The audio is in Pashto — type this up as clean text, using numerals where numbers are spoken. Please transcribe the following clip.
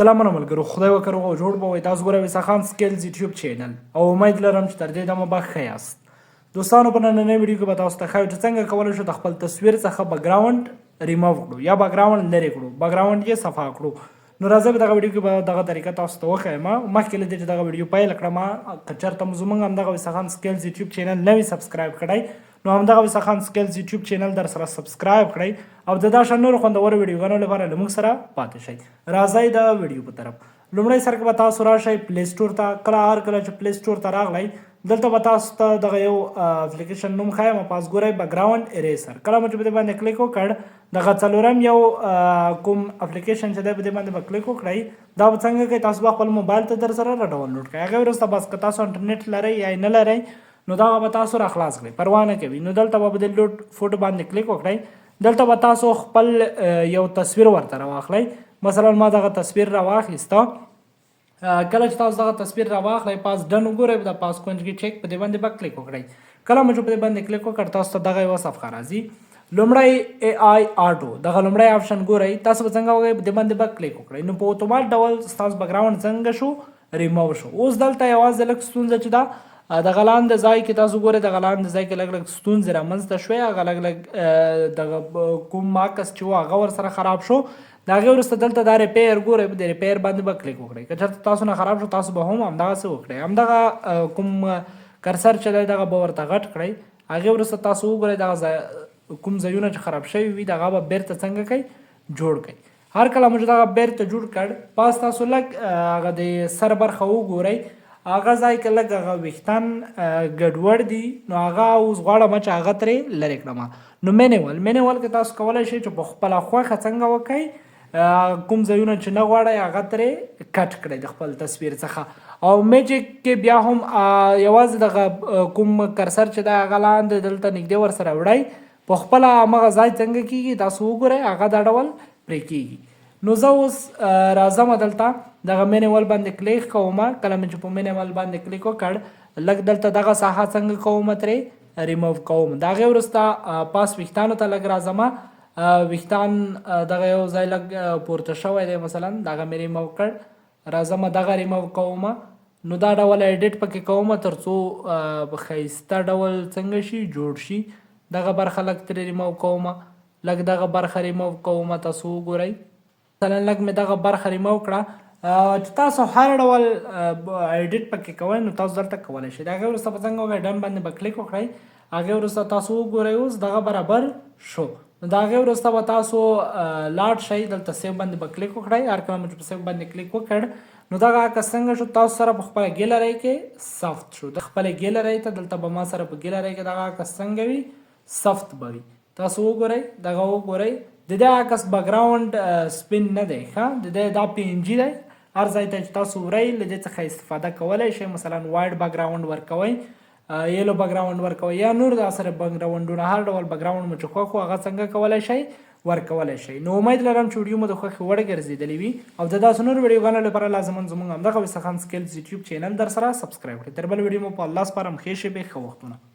سلامونه ملګرو، خدای وکړو او جوړ به وي. تاسو ګورئ ویسا خان سکیلز یوټیوب چینل او امید لرم چې تر دې دمه به ښه یاست. دوستانو په نننۍ ویډیو کې به تاسو ته ښایو چې څنګه کولی شو د خپل تصویر څخه بګراونډ ریموو کړو یا بګراونډ لرې کړو، بګراونډ یې صفا کړو. نو راځئ په دغه ویډیو کې به دغه طریقه تاسو ته وښیم. مخکې له دې چې دغه ویډیو پیل کړم، که چېرته مو زموږ همدغه ویسا خان سکیلز یوټیوب چینل نه وي سبسکرایب کړی، نو همدغه ویسا خان سکیلز یوټیوب چینل در سره سبسکرایب کړئ او د دا شان نورو خوندورو ویډیوګانو لپاره له موږ سره پاتې شئ. راځئ د ویډیو په طرف. لومړی سر کې به تاسو راشئ پلی سټور ته. هر کله چې پلی سټور ته راغلی، دلته به تاسو ته دغه یو اپلیکیشن نوم ښایم، پاس ګورئ بګراونډ اریسر. کله مو چې په دې باندې کلیک وکړ، دغه څلورم یو کوم اپلیکیشن چې دی په دې باندې به کلیک وکړئ. دا به څنګه کوئ، تاسو به خپل موبایل ته در سره راډاونلوډ کړئ. هغې وروسته بس که تاسو انټرنیټ لرئ یا نه لرئ، نو دغه به تاسو راخلاص کړئ، پروا نه کوي. نو دلته به د لوډ فوټو باندې کلیک وکړئ. دلته به تاسو خپل یو تصویر ورته راواخلئ. مثلا ما دغه تصویر راواخیسته. کله چې تاسو دغه تصویر راواخلئ، پاس ډن وګورئ، د پاس کونج کې چیک په دې باندې به کلیک وکړئ. کله مو چې په دې باندې کلیک وکړ، تاسو ته دغه یوه صفحه راځي. لومړی اے آی آټو، دغه لومړی آپشن ګورئ. تاسو به څنګه وکړئ، په دې باندې به کلیک وکړئ. نو په اتومات ډول ستاسو بګراونډ څنګه شو، ریموو شو. اوس دلته یوازې لږ ستونزه چې ده، دغه لاندې ځای کې تاسو ګورئ، دغه لاندې ځای کې لږ لږ ستونزې رامنځته شوې. هغه لږ لږ دغه کوم ماکس چې و هغه ورسره خراب شو. د هغې وروسته دلته دا ریپیر ګورئ، په دې ریپیر باندې به کلیک وکړئ. که چېرته تاسو نه خراب شو، تاسو به هم همدغسې وکړئ. همدغه کوم کرسر چې دی دغه به ورته غټ کړئ. هغې وروسته تاسو وګورئ دغه کوم ځایونه چې خراب شوي وي، دغه به بیرته څنګه کوئ، جوړ کړئ. هر کله مو چې دغه بیرته جوړ کړ، پاس تاسو لږ هغه د سر برخه وګورئ. هغه ځای کې لږ هغه ویښتان ګډوډ دي، نو هغه اوس غواړم چې هغه ترې لرې کړم. نو مینیول کې تاسو کولی شئ چې په خپله خوښه څنګه وکئ، کوم ځایونه چې نه غواړئ هغه ترې کټ کړئ د خپل تصویر څخه. او میجیک کې بیا هم یوازې دغه کوم کرسر چې دی هغه لاندې دلته نږدې ورسره وړئ. په خپله همغه ځای څنګه کېږي تاسو وګورئ، هغه دا ډول پرې کېږي. نو زه اوس راځم دلته دغه مینیول باندې کلیک کوم. کله مې چې په مینیول باندې کلیک وکړ، لږ دلته دغه ساحه څنګه کوم، ترې ریموو کوم. د هغې وروسته پاس ویښتانو ته لږ راځم. ویښتان دغه یو ځای لږ پورته شوی دی، مثلا دغه مې ریموو کړ. راځم دغه ریموو کوم. نو دا ډول ایډیټ پکې کوم تر څو ښایسته ډول څنګه شي، جوړ شي. دغه برخه لږ ترې ریموو کوم، لږ دغه برخه ریموو کوم. تاسو وګورئ، مثلا لږ مې دغه برخه ریموو کړه. چې تاسو هر ډول ایډیټ پکې کوئ، نو تاسو دلته کولی شئ. د هغې وروسته به څنګه وکړئ، ډن باندې به کلیک وکړئ. هغې وروسته تاسو وګورئ اوس دغه برابر شو. نو د هغې وروسته به تاسو لاړ شئ، دلته سیو باندې به کلیک وکړئ. هر کله مو چې په سیو باندې کلیک وکړ، نو دغه عکس څنګه شو، تاسو سره په خپله ګیلرۍ کې ثبت شو. د خپلې ګیلرۍ ته دلته به ما سره په ګیلرۍ کې دغه عکس څنګه وي، ثبت به وي. تاسو وګورئ، دغه وګورئ. د دې عکس بګراونډ سپین نه دی، ښه، د دې دا PNG دی. هر ځای ته چې تاسو وړئ، له دې څخه استفاده کولی شئ. مثلا وایډ بګراونډ ورکوئ، یلو بګراونډ ورکوئ، یا نور دا سره بګراونډونه، هر ډول بګراونډ مو چې خوښ و هغه څنګه کولی شئ، ورکولی شئ. نو امید لرم چې ویډیو مو د خوښې وړ ګرځېدلې وي او د داسې نورو ویډیوګانو لپاره لازما زموږ همدغه ویسا خان سکیلز یوټیوب چینل در سره سبسکرایب کړئ. تر بل ویډیو مو په الله سپارم. ښې شېبې، ښه وختونه.